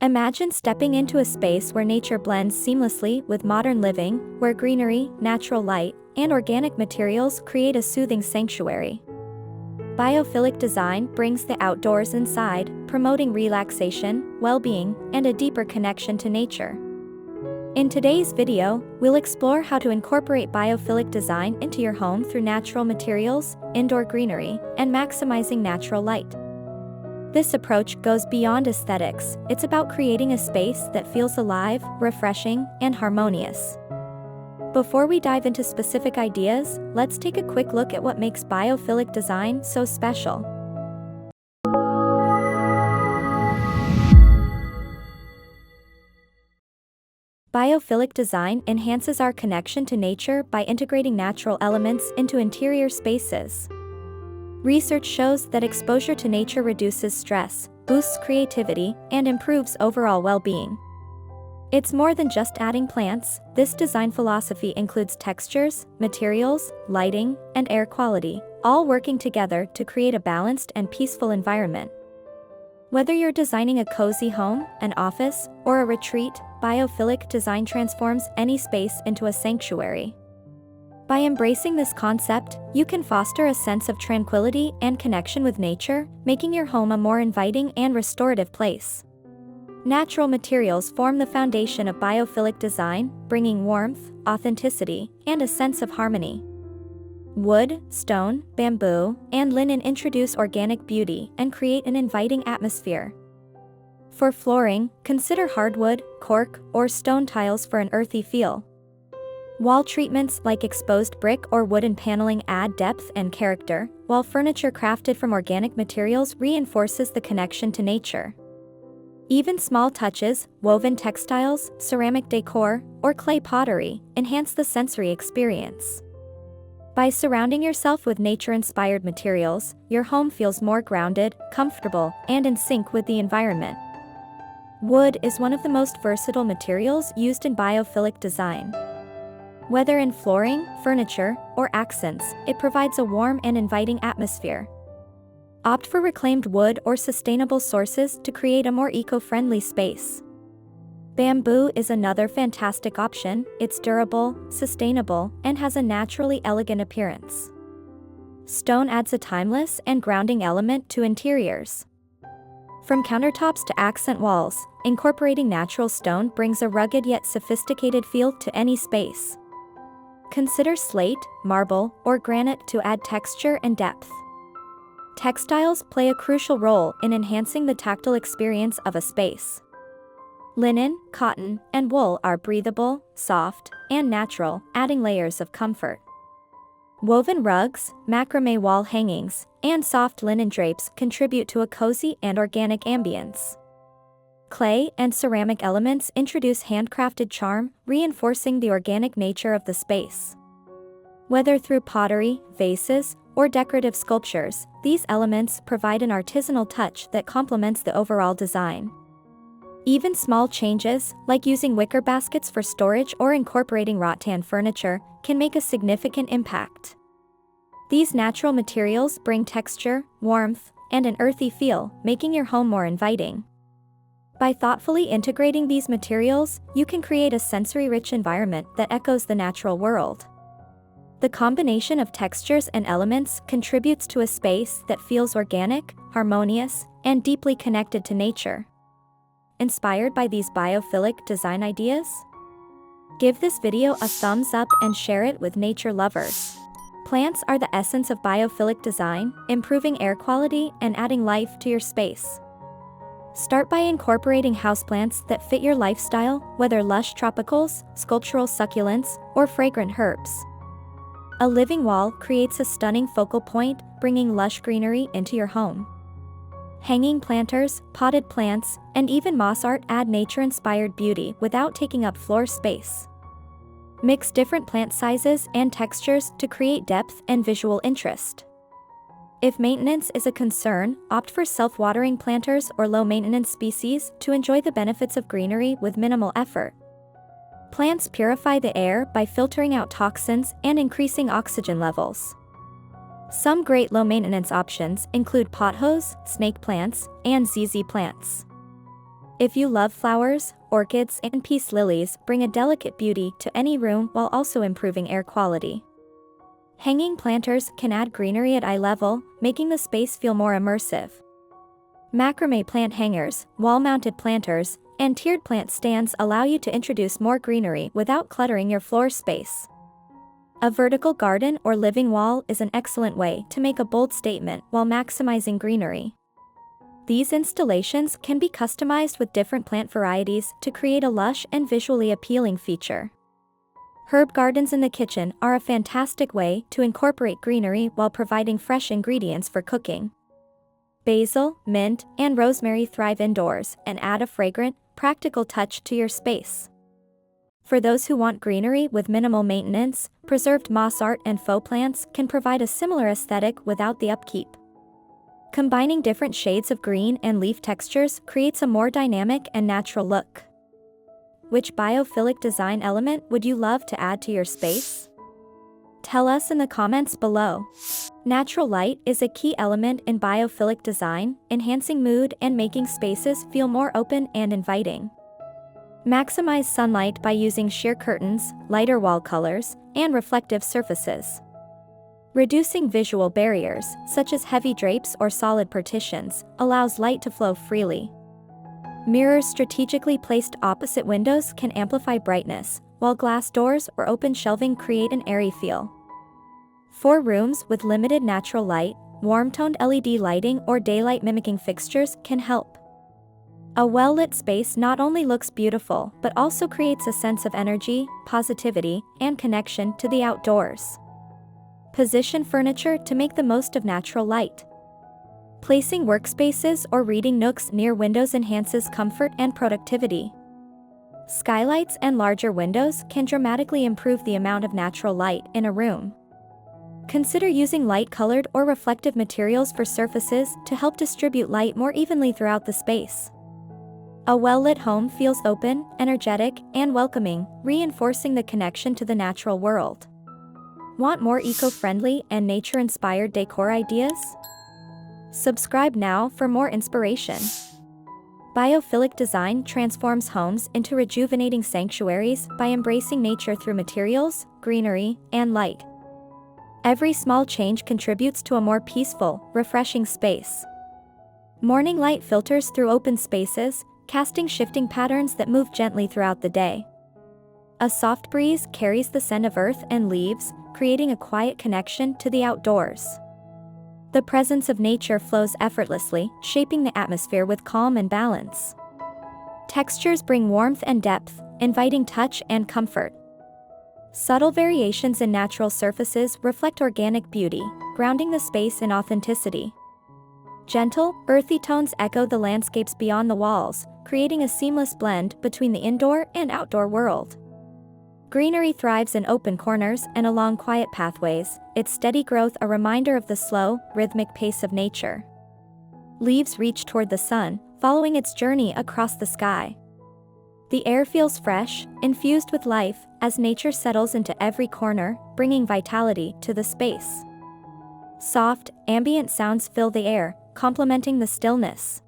Imagine stepping into a space where nature blends seamlessly with modern living, where greenery, natural light, and organic materials create a soothing sanctuary. Biophilic design brings the outdoors inside, promoting relaxation, well-being, and a deeper connection to nature. In today's video, we'll explore how to incorporate biophilic design into your home through natural materials, indoor greenery, and maximizing natural light. This approach goes beyond aesthetics. It's about creating a space that feels alive, refreshing, and harmonious. Before we dive into specific ideas, let's take a quick look at what makes biophilic design so special. Biophilic design enhances our connection to nature by integrating natural elements into interior spaces. Research shows that exposure to nature reduces stress, boosts creativity, and improves overall well-being. It's more than just adding plants. This design philosophy includes textures, materials, lighting, and air quality, all working together to create a balanced and peaceful environment. Whether you're designing a cozy home, an office, or a retreat, biophilic design transforms any space into a sanctuary. By embracing this concept, you can foster a sense of tranquility and connection with nature, making your home a more inviting and restorative place. Natural materials form the foundation of biophilic design, bringing warmth, authenticity, and a sense of harmony. Wood, stone, bamboo, and linen introduce organic beauty and create an inviting atmosphere. For flooring, consider hardwood, cork, or stone tiles for an earthy feel. Wall treatments like exposed brick or wooden paneling add depth and character, while furniture crafted from organic materials reinforces the connection to nature. Even small touches, woven textiles, ceramic decor, or clay pottery, enhance the sensory experience. By surrounding yourself with nature-inspired materials, your home feels more grounded, comfortable, and in sync with the environment. Wood is one of the most versatile materials used in biophilic design. Whether in flooring, furniture, or accents, it provides a warm and inviting atmosphere. Opt for reclaimed wood or sustainable sources to create a more eco-friendly space. Bamboo is another fantastic option. It's durable, sustainable, and has a naturally elegant appearance. Stone adds a timeless and grounding element to interiors. From countertops to accent walls, incorporating natural stone brings a rugged yet sophisticated feel to any space. Consider slate, marble, or granite to add texture and depth. Textiles play a crucial role in enhancing the tactile experience of a space. Linen, cotton, and wool are breathable, soft, and natural, adding layers of comfort. Woven rugs, macrame wall hangings, and soft linen drapes contribute to a cozy and organic ambience. Clay and ceramic elements introduce handcrafted charm, reinforcing the organic nature of the space. Whether through pottery, vases, or decorative sculptures, these elements provide an artisanal touch that complements the overall design. Even small changes, like using wicker baskets for storage or incorporating rattan furniture, can make a significant impact. These natural materials bring texture, warmth, and an earthy feel, making your home more inviting. By thoughtfully integrating these materials, you can create a sensory-rich environment that echoes the natural world. The combination of textures and elements contributes to a space that feels organic, harmonious, and deeply connected to nature. Inspired by these biophilic design ideas? Give this video a thumbs up and share it with nature lovers. Plants are the essence of biophilic design, improving air quality and adding life to your space. Start by incorporating houseplants that fit your lifestyle, whether lush tropicals, sculptural succulents, or fragrant herbs. A living wall creates a stunning focal point, bringing lush greenery into your home. Hanging planters, potted plants, and even moss art add nature-inspired beauty without taking up floor space. Mix different plant sizes and textures to create depth and visual interest. If maintenance is a concern, opt for self-watering planters or low-maintenance species to enjoy the benefits of greenery with minimal effort. Plants purify the air by filtering out toxins and increasing oxygen levels. Some great low-maintenance options include pothos, snake plants, and ZZ plants. If you love flowers, orchids and peace lilies bring a delicate beauty to any room while also improving air quality. Hanging planters can add greenery at eye level, making the space feel more immersive. Macrame plant hangers, wall-mounted planters, and tiered plant stands allow you to introduce more greenery without cluttering your floor space. A vertical garden or living wall is an excellent way to make a bold statement while maximizing greenery. These installations can be customized with different plant varieties to create a lush and visually appealing feature. Herb gardens in the kitchen are a fantastic way to incorporate greenery while providing fresh ingredients for cooking. Basil, mint, and rosemary thrive indoors and add a fragrant, practical touch to your space. For those who want greenery with minimal maintenance, preserved moss art and faux plants can provide a similar aesthetic without the upkeep. Combining different shades of green and leaf textures creates a more dynamic and natural look. Which biophilic design element would you love to add to your space? Tell us in the comments below. Natural light is a key element in biophilic design, enhancing mood and making spaces feel more open and inviting. Maximize sunlight by using sheer curtains, lighter wall colors, and reflective surfaces. Reducing visual barriers, such as heavy drapes or solid partitions, allows light to flow freely. Mirrors strategically placed opposite windows can amplify brightness, while glass doors or open shelving create an airy feel. For rooms with limited natural light, warm-toned LED lighting or daylight mimicking fixtures can help. A well-lit space not only looks beautiful but also creates a sense of energy, positivity, and connection to the outdoors. Position furniture to make the most of natural light. Placing workspaces or reading nooks near windows enhances comfort and productivity. Skylights and larger windows can dramatically improve the amount of natural light in a room. Consider using light-colored or reflective materials for surfaces to help distribute light more evenly throughout the space. A well-lit home feels open, energetic, and welcoming, reinforcing the connection to the natural world. Want more eco-friendly and nature-inspired decor ideas? Subscribe now for more inspiration. Biophilic design transforms homes into rejuvenating sanctuaries by embracing nature through materials, greenery, and light. Every small change contributes to a more peaceful, refreshing space. Morning light filters through open spaces, casting shifting patterns that move gently throughout the day. A soft breeze carries the scent of earth and leaves, creating a quiet connection to the outdoors. The presence of nature flows effortlessly, shaping the atmosphere with calm and balance. Textures bring warmth and depth, inviting touch and comfort. Subtle variations in natural surfaces reflect organic beauty, grounding the space in authenticity. Gentle, earthy tones echo the landscapes beyond the walls, creating a seamless blend between the indoor and outdoor world. Greenery thrives in open corners and along quiet pathways, its steady growth a reminder of the slow, rhythmic pace of nature. Leaves reach toward the sun, following its journey across the sky. The air feels fresh, infused with life, as nature settles into every corner, bringing vitality to the space. Soft, ambient sounds fill the air, complementing the stillness.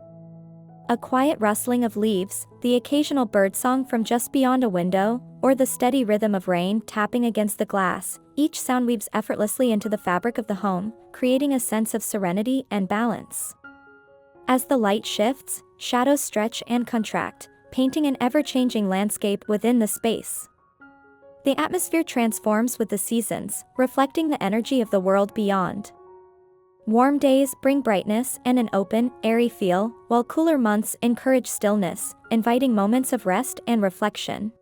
A quiet rustling of leaves, the occasional birdsong from just beyond a window, or the steady rhythm of rain tapping against the glass, each sound weaves effortlessly into the fabric of the home, creating a sense of serenity and balance. As the light shifts, shadows stretch and contract, painting an ever-changing landscape within the space. The atmosphere transforms with the seasons, reflecting the energy of the world beyond. Warm days bring brightness and an open, airy feel, while cooler months encourage stillness, inviting moments of rest and reflection.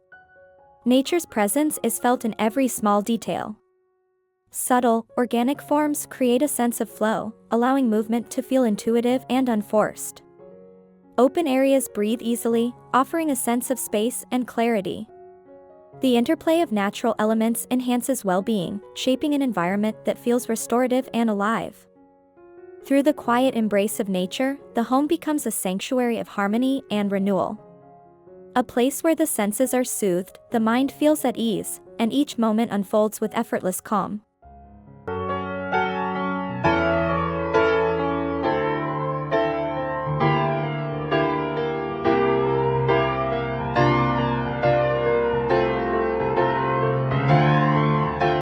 Nature's presence is felt in every small detail. Subtle, organic forms create a sense of flow, allowing movement to feel intuitive and unforced. Open areas breathe easily, offering a sense of space and clarity. The interplay of natural elements enhances well-being, shaping an environment that feels restorative and alive. Through the quiet embrace of nature, the home becomes a sanctuary of harmony and renewal. A place where the senses are soothed, the mind feels at ease, and each moment unfolds with effortless calm.